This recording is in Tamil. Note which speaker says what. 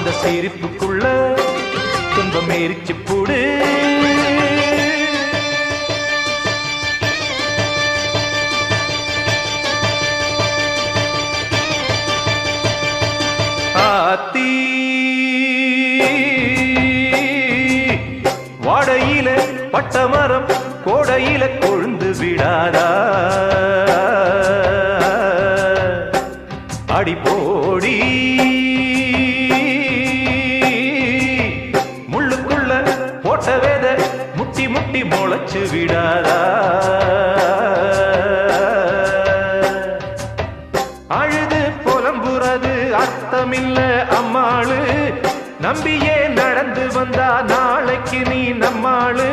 Speaker 1: அந்த சிரிப்புக்குள்ள துன்பம் எரிச்சு போடு. ஆத்தி வாடையில பட்டமரம் கோடையில கொழுந்து விடாதா, அடி போடி முள்ளுக்குள்ள போட்ட வேத முட்டி முட்டி முளைச்சு விடாதா. அழுது புலம்புறது அர்த்தமில்ல அம்மாளு, நம்பியே நடந்து வந்தா நாளைக்கு நீ நம்மாளு.